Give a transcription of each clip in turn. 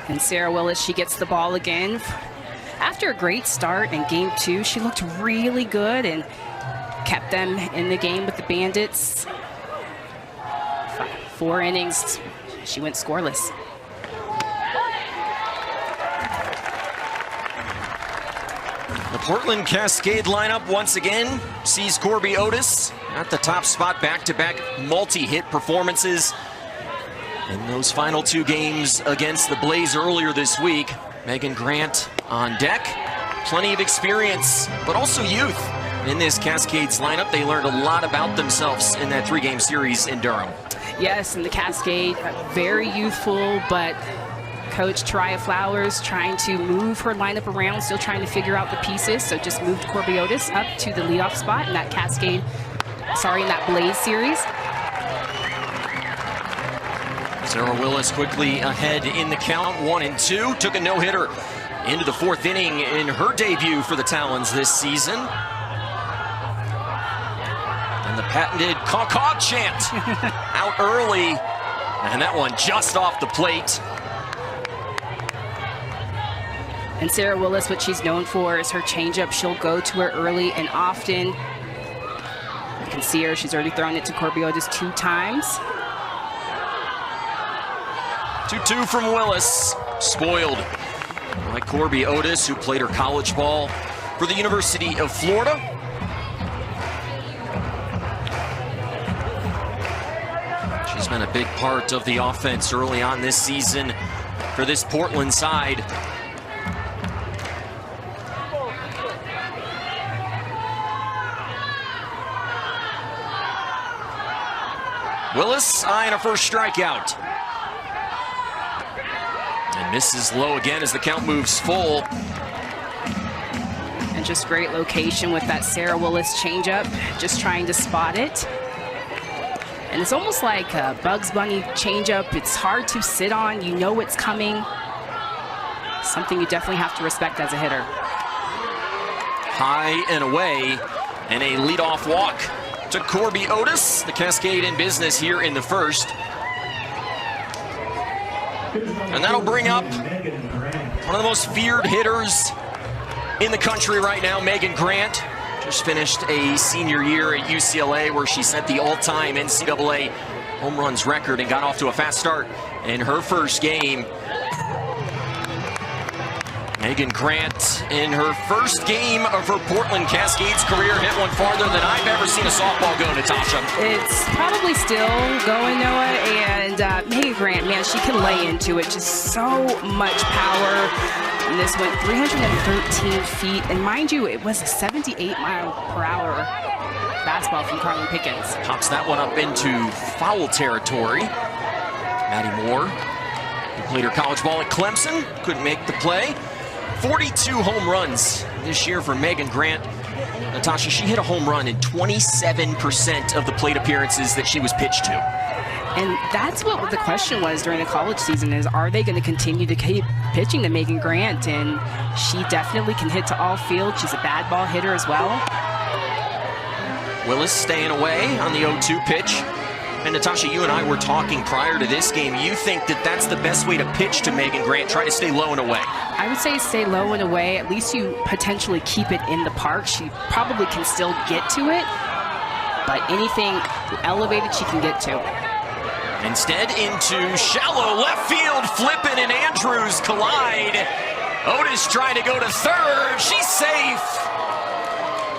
And Sarah Willis, she gets the ball again. After a great start in game 2, she looked really good and kept them in the game with the Bandits. 4 innings, she went scoreless. The Portland Cascade lineup once again sees Corby Otis at the top spot, back-to-back multi-hit performances in those final 2 games against the Blaze earlier this week. Megan Grant on deck, plenty of experience, but also youth in this Cascades lineup. They learned a lot about themselves in that 3-game series in Durham. Yes, and the Cascade, very youthful, but Coach Tariah Flowers trying to move her lineup around, still trying to figure out the pieces. So just moved Corby Otis up to the leadoff spot in that Cascade, in that Blaze series. Sarah Willis quickly ahead in the count, 1-2. Took a no-hitter into the 4th inning in her debut for the Talons this season. And the patented caw-caw chant out early. And that one just off the plate. And Sarah Willis, what she's known for is her changeup. She'll go to her early and often. You can see her, she's already thrown it to Corby Otis 2 times. 2-2 from Willis, spoiled by Corby Otis, who played her college ball for the University of Florida. She's been a big part of the offense early on this season for this Portland side. Willis eyeing a first strikeout. And misses low again as the count moves full. And just great location with that Sarah Willis changeup, just trying to spot it. And it's almost like a Bugs Bunny changeup. It's hard to sit on, you know it's coming. Something you definitely have to respect as a hitter. High and away, and a leadoff walk to Corby Otis. The Cascade in business here in the 1st. And that'll bring up one of the most feared hitters in the country right now, Megan Grant. Just finished a senior year at UCLA where she set the all-time NCAA home runs record and got off to a fast start in her first game. Megan Grant, in her first game of her Portland Cascades career, hit one farther than I've ever seen a softball go, Natasha. It's probably still going, Noah, and Megan Grant, man, she can lay into it. Just so much power. And this went 313 feet, and mind you, it was a 78-mile-per-hour fastball from Carlin Pickens. Pops that one up into foul territory. Maddie Moore, who played her college ball at Clemson, couldn't make the play. 42 home runs this year for Megan Grant. Natasha, she hit a home run in 27% of the plate appearances that she was pitched to. And that's what the question was during the college season is, are they going to continue to keep pitching to Megan Grant? And she definitely can hit to all field. She's a bad ball hitter as well. Willis staying away on the 0-2 pitch. And Natasha, you and I were talking prior to this game. You think that that's the best way to pitch to Megan Grant, try to stay low and away? I would say stay low and away. At least you potentially keep it in the park. She probably can still get to it, but anything elevated she can get to. Instead, into shallow left field, Flippin and Andrews collide. Otis trying to go to third. She's safe.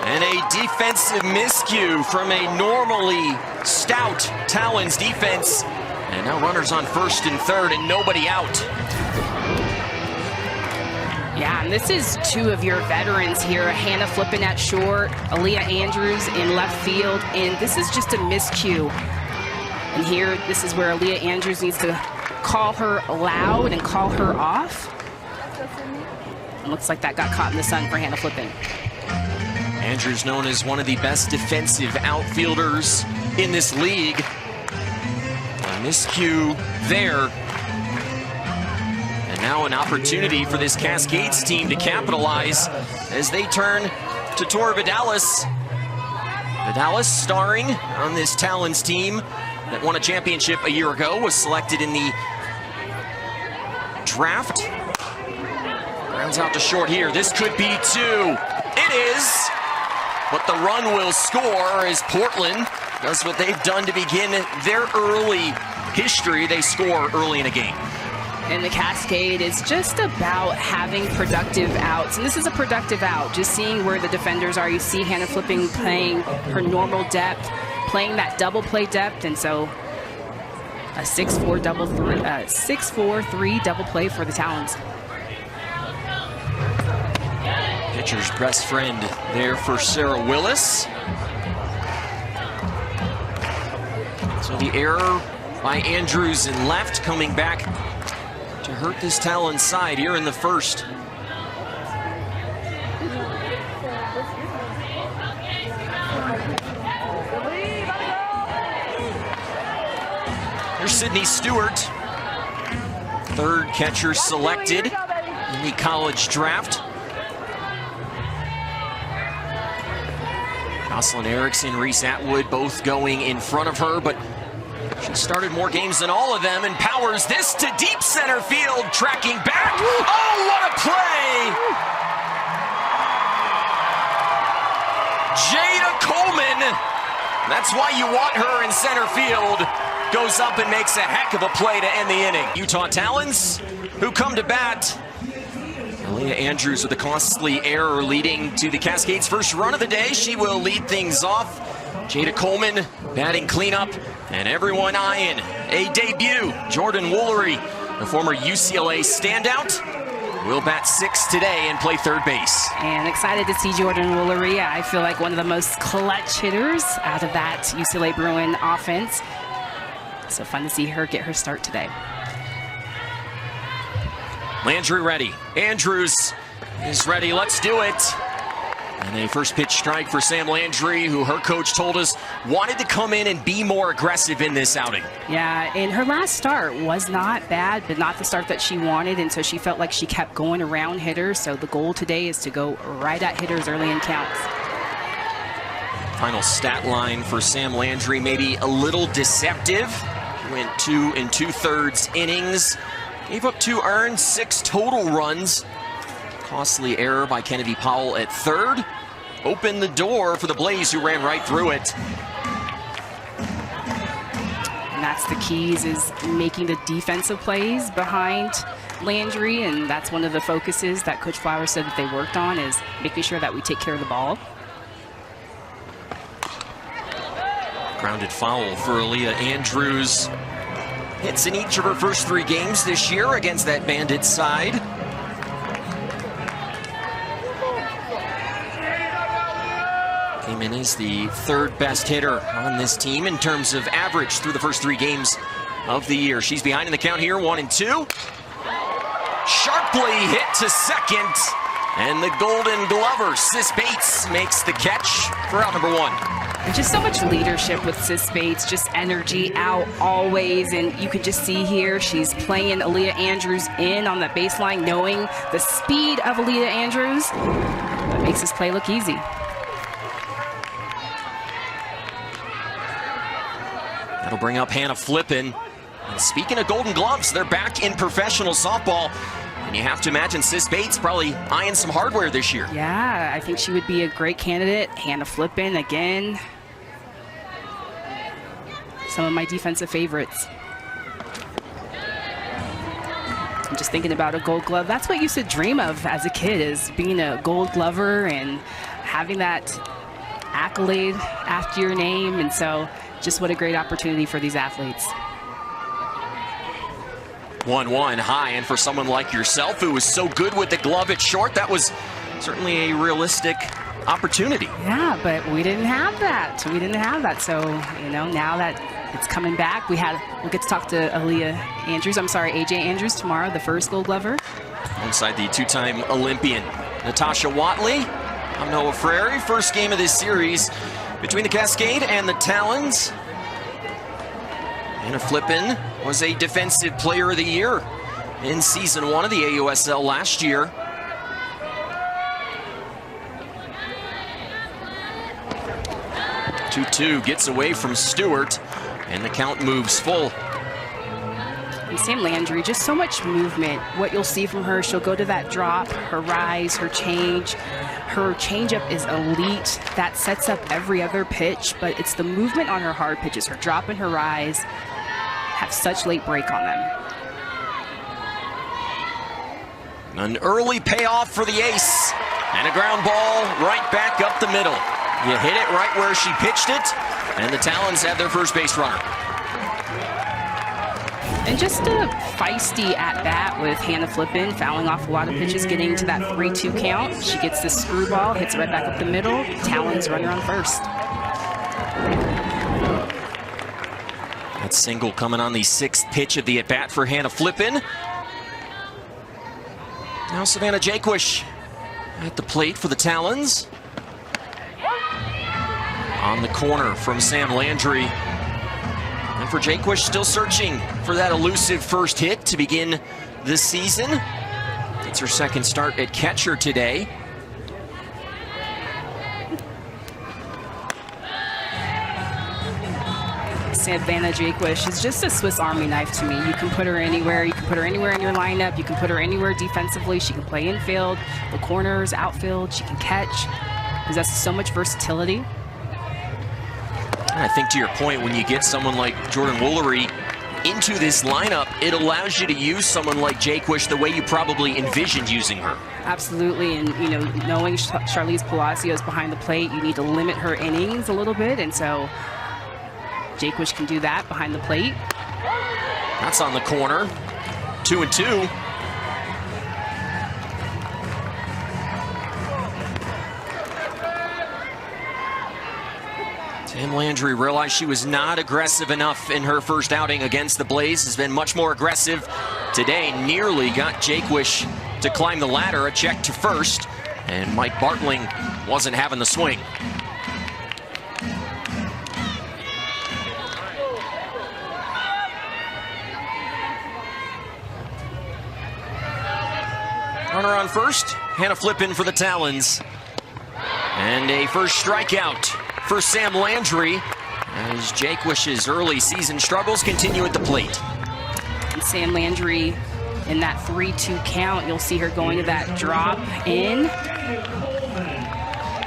And a defensive miscue from a normally stout Talons defense. And now runners on first and third and nobody out. Yeah, and this is 2 of your veterans here. Hannah Flippin at short, Aaliyah Andrews in left field, and this is just a miscue. And here, this is where Aaliyah Andrews needs to call her loud and call her off. It looks like that got caught in the sun for Hannah Flippin. Andrews known as one of the best defensive outfielders in this league. A miscue there. And now an opportunity for this Cascades team to capitalize as they turn to Tora Vidalis. Vidalis starring on this Talons team that won a championship a year ago, was selected in the draft. Grounds out to short here. This could be 2. It is. But the run will score as Portland does what they've done to begin their early history. They score early in a game. And the Cascade is just about having productive outs. And this is a productive out, just seeing where the defenders are. You see Hannah Flipping playing her normal depth, playing that double play depth. And so a 6-4-3 double play for the Talons. Pitcher's best friend there for Sarah Willis. So the error by Andrews in left coming back to hurt this Talon side here in the first. Here's Sydney Stewart, third catcher selected in the college draft. Jocelyn Erickson, Reese Atwood both going in front of her, but she started more games than all of them and powers this to deep center field, tracking back. Oh, what a play! Jada Coleman, that's why you want her in center field, goes up and makes a heck of a play to end the inning. Utah Talons, who come to bat. Aaliyah Andrews with a costly error leading to the Cascades' first run of the day. She will lead things off. Jada Coleman batting cleanup, and everyone eyeing a debut. Jordan Woolery, the former UCLA standout, will bat 6 today and play third base. And excited to see Jordan Woolery. I feel like one of the most clutch hitters out of that UCLA Bruin offense. So fun to see her get her start today. Landry ready. Andrews is ready. Let's do it. And a first pitch strike for Sam Landry, who her coach told us wanted to come in and be more aggressive in this outing. Yeah, and her last start was not bad, but not the start that she wanted, and so she felt like she kept going around hitters. So the goal today is to go right at hitters early in counts. Final stat line for Sam Landry, maybe a little deceptive. Went 2 2/3 innings. Gave up 2 earned, 6 total runs. Costly error by Kennedy Powell at third. Opened the door for the Blaze, who ran right through it. And that's the keys, is making the defensive plays behind Landry, and that's one of the focuses that Coach Flowers said that they worked on, is making sure that we take care of the ball. Grounded foul for Aaliyah Andrews. Hits in each of her first 3 games this year against that Bandit side. Came in as the 3rd best hitter on this team in terms of average through the first 3 games of the year. She's behind in the count here, 1-2. Sharply hit to second. And the Golden Glover, Sis Bates, makes the catch for out number 1. And just so much leadership with Sis Bates, just energy out always. And you can just see here, she's playing Aaliyah Andrews in on the baseline, knowing the speed of Aaliyah Andrews. That makes this play look easy. That'll bring up Hannah Flippin. And speaking of Golden Gloves, they're back in professional softball. And you have to imagine Sis Bates probably eyeing some hardware this year. Yeah, I think she would be a great candidate. Hannah Flippin again. Some of my defensive favorites. I'm just thinking about a Gold Glove. That's what you used to dream of as a kid, is being a Gold Glover and having that accolade after your name. And so just what a great opportunity for these athletes. 1-1 high, and for someone like yourself who was so good with the glove at short, that was certainly a realistic opportunity. Yeah, but we didn't have that. We didn't have that. So, you know, now that it's coming back, we'll get to talk to AJ Andrews tomorrow, the first Gold Glover. Alongside the 2-time Olympian Natasha Watley. I'm Noah Frary. First game of this series between the Cascade and the Talons. Hannah Flippin was a Defensive Player of the Year in Season 1 of the AUSL last year. Two gets away from Stewart, and the count moves full. Sam Landry, just so much movement. What you'll see from her, she'll go to that drop, her rise, her change. Her changeup is elite. That sets up every other pitch, but it's the movement on her hard pitches. Her drop and her rise have such late break on them. An early payoff for the ace. And a ground ball right back up the middle. You hit it right where she pitched it, and the Talons have their first base runner. And just a feisty at-bat with Hannah Flippin, fouling off a lot of pitches, getting to that 3-2 count. She gets this screwball, hits it right back up the middle. Talons runner on first. That single coming on the 6th pitch of the at-bat for Hannah Flippin. Now Savannah Jaquish at the plate for the Talons. On the corner from Sam Landry. And for Jaquish, still searching for that elusive first hit to begin this season. It's her second start at catcher today. Savannah Jaquish is just a Swiss Army knife to me. You can put her anywhere. You can put her anywhere in your lineup. You can put her anywhere defensively. She can play infield, the corners, outfield. She can catch. Possesses so much versatility. I think to your point, when you get someone like Jordan Woolery into this lineup, it allows you to use someone like Jaquish the way you probably envisioned using her. Absolutely, and you know, knowing Charlize Palacio is behind the plate, you need to limit her innings a little bit, and so Jaquish can do that behind the plate. That's on the corner. 2-2. Sam Landry realized she was not aggressive enough in her first outing against the Blaze. Has been much more aggressive today. Nearly got Jaquish to climb the ladder. A check to first, and Mike Bartling wasn't having the swing. Runner on first. Hannah Flippin for the Talons. And a first strikeout for Sam Landry as Jaquish's early season struggles continue at the plate. And Sam Landry in that 3-2 count, you'll see her going to that drop in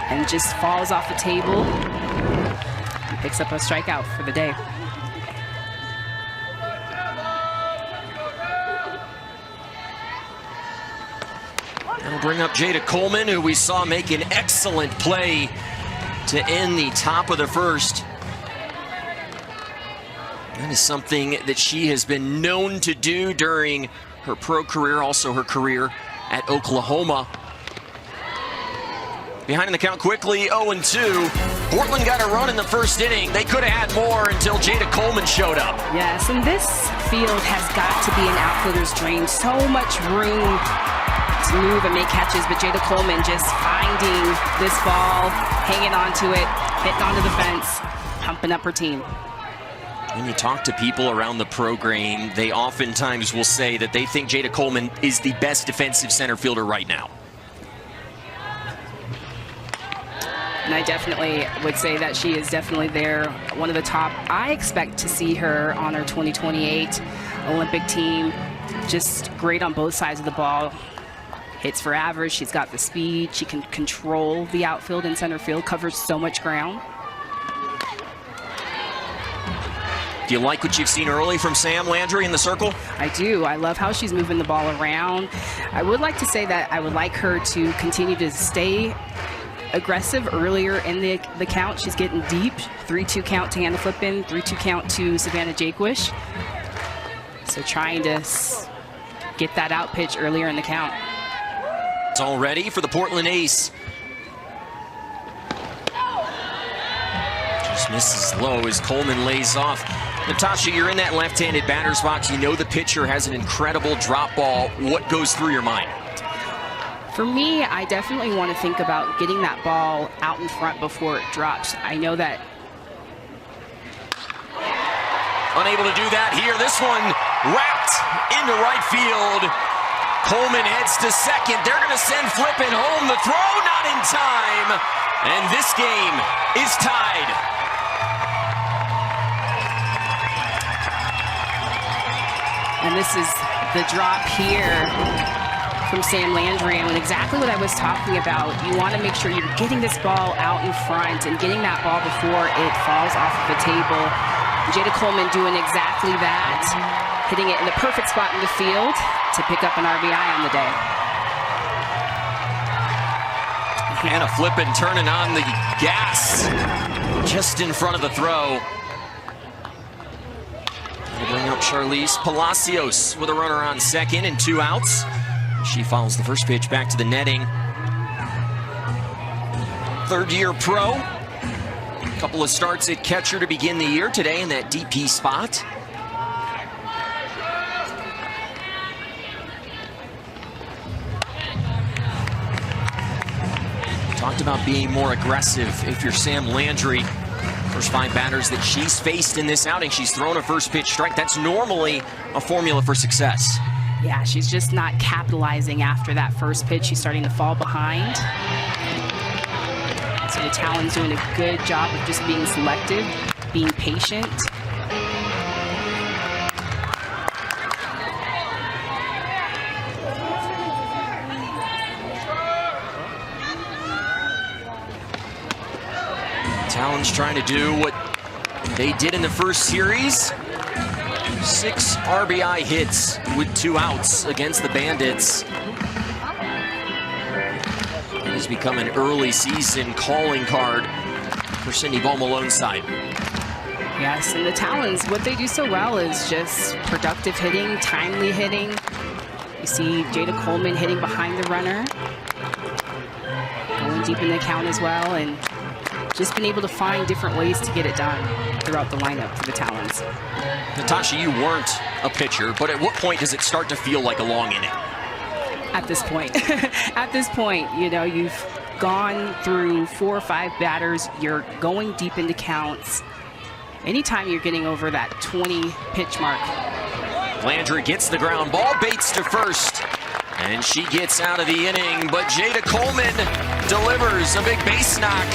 and just falls off the table and picks up a strikeout for the day. That'll bring up Jada Coleman, who we saw make an excellent play to end the top of the first. That is something that she has been known to do during her pro career, also her career at Oklahoma. Behind in the count quickly, 0-2. Portland got a run in the first inning. They could have had more until Jada Coleman showed up. Yes, and this field has got to be an outfielder's dream. So much room to move and make catches, but Jada Coleman just finding this ball, hanging on to it, hitting onto the fence, pumping up her team. When you talk to people around the program, they oftentimes will say that they think Jada Coleman is the best defensive center fielder right now. And I definitely would say that she is definitely there, one of the top. I expect to see her on her 2028 Olympic team. Just great on both sides of the ball. Hits for average, she's got the speed, she can control the outfield and center field, covers so much ground. Do you like what you've seen early from Sam Landry in the circle? I do. I love how she's moving the ball around. I would like to say that I would like her to continue to stay aggressive earlier in the count. She's getting deep. 3-2 count to Hannah Flippin, 3-2 count to Savannah Jaquish. So trying to get that out pitch earlier in the count. It's all ready for the Portland ace. Just misses low as Coleman lays off. Natasha, you're in that left-handed batter's box. You know the pitcher has an incredible drop ball. What goes through your mind? For me, I definitely want to think about getting that ball out in front before it drops. I know that. Unable to do that here. This one wrapped into right field. Coleman heads to second. They're going to send Flippin home. The throw not in time. And this game is tied. 2 And this is the drop here from Sam Landry, and exactly what I was talking about. You want to make sure you're getting this ball out in front and getting that ball before it falls off of the table. Jada Coleman doing exactly that, hitting it in the perfect spot in the field to pick up an RBI on the day. Hannah Flippin turning on the gas just in front of the throw. They bring up Charlize Palacios with a runner on second and 2 outs. She follows the first pitch back to the netting. Third-year pro. A couple of starts at catcher to begin the year today in that DP spot. Talked about being more aggressive if you're Sam Landry. First 5 batters that she's faced in this outing, she's thrown a first pitch strike. That's normally a formula for success. Yeah, she's just not capitalizing after that first pitch. She's starting to fall behind. So the Talons doing a good job of just being selective, being patient. Talons trying to do what they did in the first series. 6 RBI hits with 2 outs against the Bandits. It has become an early season calling card for Cindy Ball-Malone's side. Yes, and the Talons, what they do so well is just productive hitting, timely hitting. You see Jada Coleman hitting behind the runner, going deep in the count as well, and just been able to find different ways to get it done throughout the lineup for the Talons. Natasha, you weren't a pitcher, but at what point does it start to feel like a long inning? At this point. At this point, you know, you've gone through 4 or 5 batters. You're going deep into counts. Anytime you're getting over that 20 pitch mark. Landry gets the ground ball, Bates to first, and she gets out of the inning, but Jada Coleman delivers a big base knock.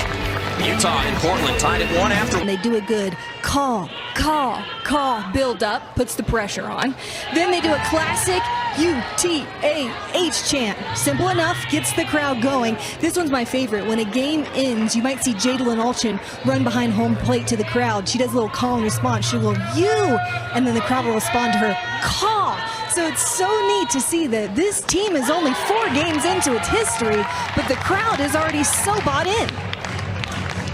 Utah and Portland tied at 1 after. And they do a good call, build up, puts the pressure on. Then they do a classic UTAH chant. Simple enough, gets the crowd going. This one's my favorite. When a game ends, you might see Jadalyn Alchin run behind home plate to the crowd. She does a little call and response. She'll go, you, and then the crowd will respond to her, call. So it's so neat to see that this team is only 4 games into its history, but the crowd is already so bought in.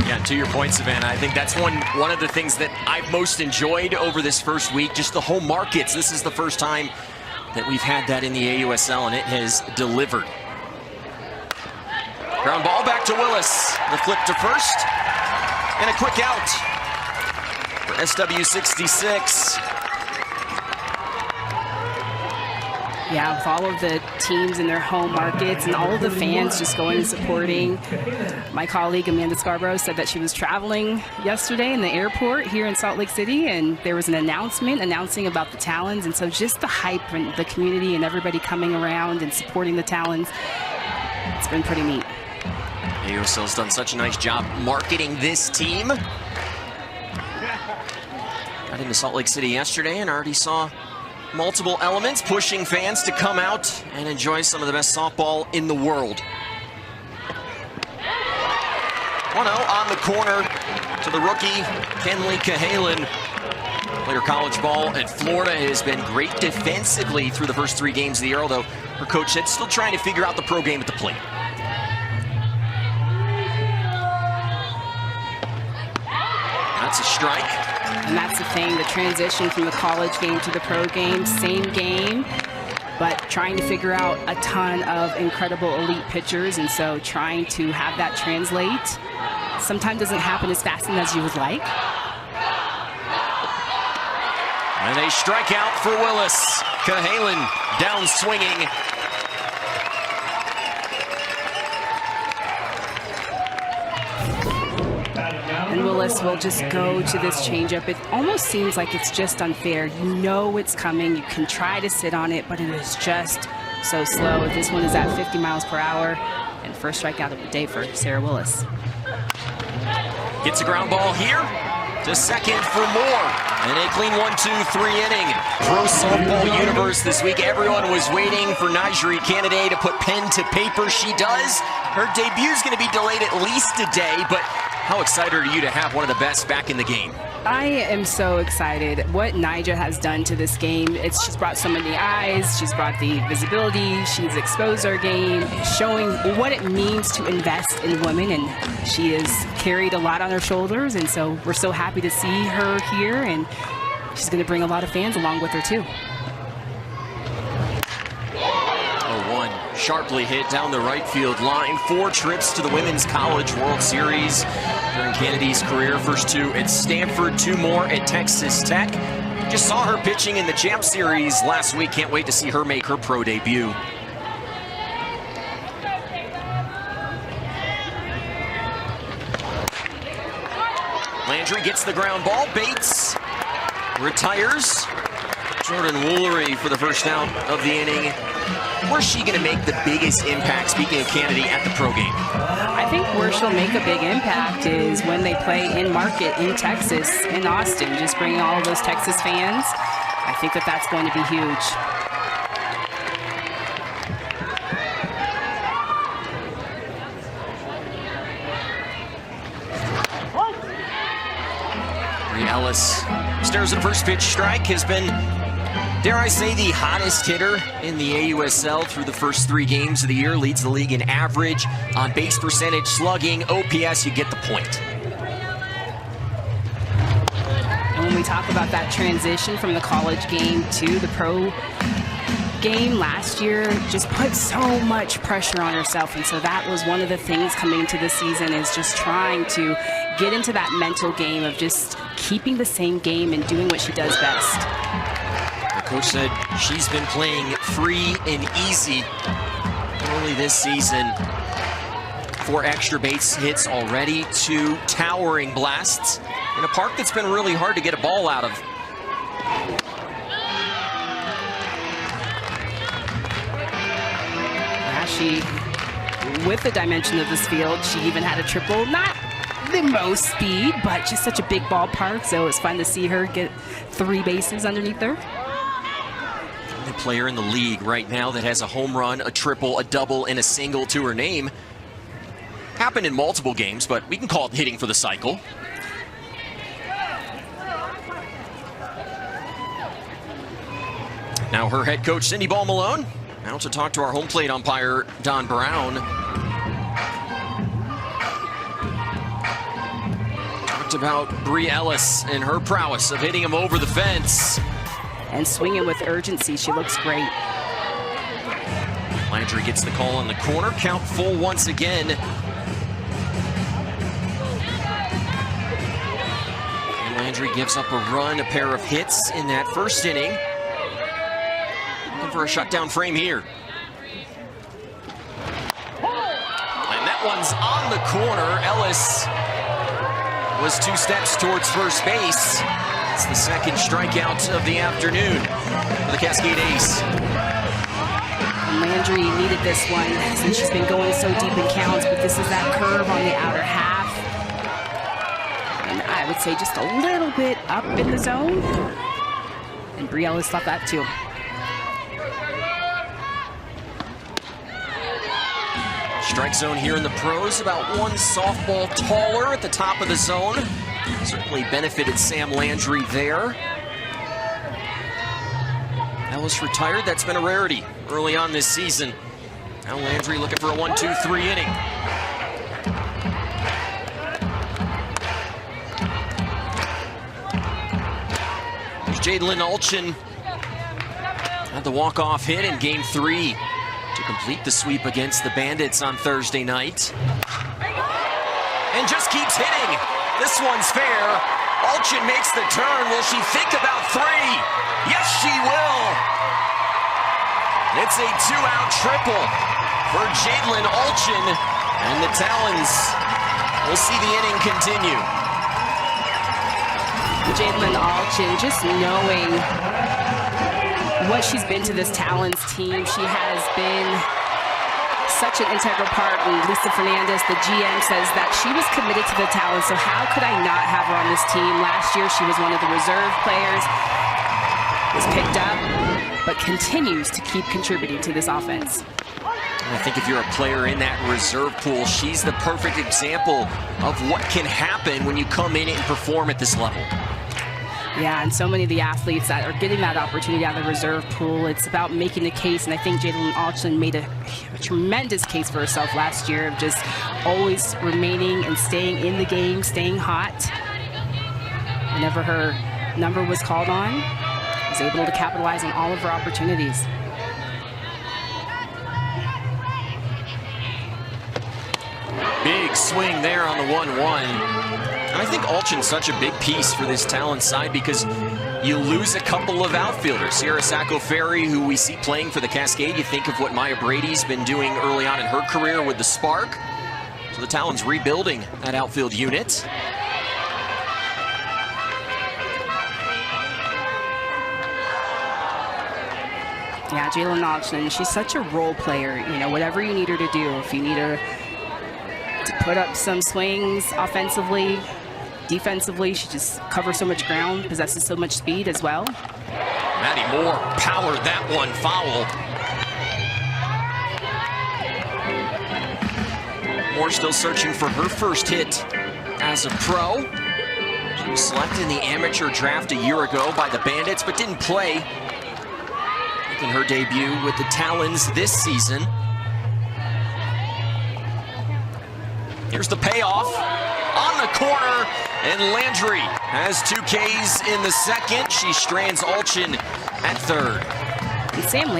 Yeah, to your point, Savannah, I think that's one of the things that I've most enjoyed over this first week, just the home markets. This is the first time that we've had that in the AUSL, and it has delivered. Ground ball back to Willis. The flip to first, and a quick out for SW66. Yeah, with all of the teams in their home markets and all of the fans just going and supporting. My colleague Amanda Scarborough said that she was traveling yesterday in the airport here in Salt Lake City, and there was an announcement announcing about the Talons, and so just the hype and the community and everybody coming around and supporting the Talons, it's been pretty neat. AUSL's done such a nice job marketing this team. Got into Salt Lake City yesterday and already saw multiple elements pushing fans to come out and enjoy some of the best softball in the world. 1-0 on the corner to the rookie, Kenley Cahalan. Played her college ball at Florida, has been great defensively through the first 3 games of the year, although her coach said still trying to figure out the pro game at the plate. That's a strike. And that's the thing, the transition from the college game to the pro game, same game, but trying to figure out a ton of incredible elite pitchers, and so trying to have that translate sometimes doesn't happen as fast as you would like. And a strikeout for Willis. Cahalan down swinging. And Willis will just go to this changeup. It almost seems like it's just unfair. You know it's coming. You can try to sit on it, but it is just so slow. This one is at 50 miles per hour. And first strikeout of the day for Sarah Willis. Gets a ground ball here. to second for more. And a clean 1-2-3 inning. Pro softball universe this week. Everyone was waiting for Nigeri Canada to put pen to paper. She does. Her debut is going to be delayed at least a day, but how excited are you to have one of the best back in the game? I am so excited. What Nyjah has done to this game, she's brought so many eyes, she's brought the visibility, she's exposed our game, showing what it means to invest in women, and she has carried a lot on her shoulders, and so we're so happy to see her here, and she's going to bring a lot of fans along with her too. 0-1, sharply hit down the right field line. 4 trips to the Women's College World Series during Kennedy's career. First 2 at Stanford, 2 more at Texas Tech. Just saw her pitching in the Champ Series last week. Can't wait to see her make her pro debut. Landry gets the ground ball. Bates retires. Jordan Woolery for the first out of the inning. Where's she going to make the biggest impact, speaking of Kennedy, at the pro game? I think where she'll make a big impact is when they play in market in Texas, in Austin, just bringing all of those Texas fans. I think that that's going to be huge. Bree Ellis stares at first pitch strike, has been, dare I say, the hottest hitter in the AUSL through the first 3 games of the year. Leads the league in average, on base percentage, slugging, OPS, you get the point. And when we talk about that transition from the college game to the pro game last year, just put so much pressure on herself, and so that was one of the things coming into this season, is just trying to get into that mental game of just keeping the same game and doing what she does best. The coach said she's been playing free and easy early this season. 4 extra base hits already, 2 towering blasts in a park that's been really hard to get a ball out of. She, with the dimension of this field, she even had a triple, not the most speed, but just such a big ballpark, so it's fun to see her get 3 bases underneath her. The player in the league right now that has a home run, a triple, a double, and a single to her name. Happened in multiple games, but we can call it hitting for the cycle. Now her head coach, Cindy Ball Malone, now to talk to our home plate umpire, Don Brown. Talked about Bree Ellis and her prowess of hitting him over the fence. And swinging with urgency, she looks great. Landry gets the call on the corner, count full once again. And Landry gives up a run, a pair of hits in that first inning. For a shutdown frame here. And that one's on the corner. Ellis was 2 steps towards first base. It's the second strikeout of the afternoon for the Cascade ace. Landry needed this one since she's been going so deep in counts, but this is that curve on the outer half. And I would say just a little bit up in the zone. And Bree Ellis thought that too. Strike zone here in the pros, about 1 softball taller at the top of the zone. Certainly benefited Sam Landry there. Ellis retired, that's been a rarity early on this season. Now Landry looking for a 1-2-3 inning. There's Jadlyn Alchin. Had the walk-off hit in game 3 to complete the sweep against the Bandits on Thursday night. And just keeps hitting. This one's fair. Alchin makes the turn. Will she think about 3? Yes, she will. It's a 2-out triple for Jadlyn Alchin. And the Talons will see the inning continue. Jadlyn Alchin, just knowing what she's been to this Talons team, she has been such an integral part. And Lisa Fernandez, the GM, says that she was committed to the Talons, so how could I not have her on this team? Last year, she was one of the reserve players, was picked up, but continues to keep contributing to this offense. I think if you're a player in that reserve pool, she's the perfect example of what can happen when you come in and perform at this level. Yeah, and so many of the athletes that are getting that opportunity out of the reserve pool, it's about making the case, and I think Jalen Alchin made a tremendous case for herself last year of just always remaining and staying in the game, staying hot. Whenever her number was called on, was able to capitalize on all of her opportunities. Big swing there on the 1-1. I think Alchin's such a big piece for this Talon side because you lose a couple of outfielders. Sierra Sacco-Ferry, who we see playing for the Cascade. You think of what Maya Brady's been doing early on in her career with the Spark. So the Talons rebuilding that outfield unit. Yeah, Jalen Alchin, she's such a role player. You know, whatever you need her to do, if you need her to put up some swings offensively, defensively, she just covers so much ground, possesses so much speed as well. Maddie Moore powered that one foul. Moore still searching for her first hit as a pro. She was selected in the amateur draft a year ago by the Bandits, but didn't play in her debut with the Talons this season. Here's the payoff on the corner, and Landry has 2 Ks in the second. She strands Alchin at third. And Sam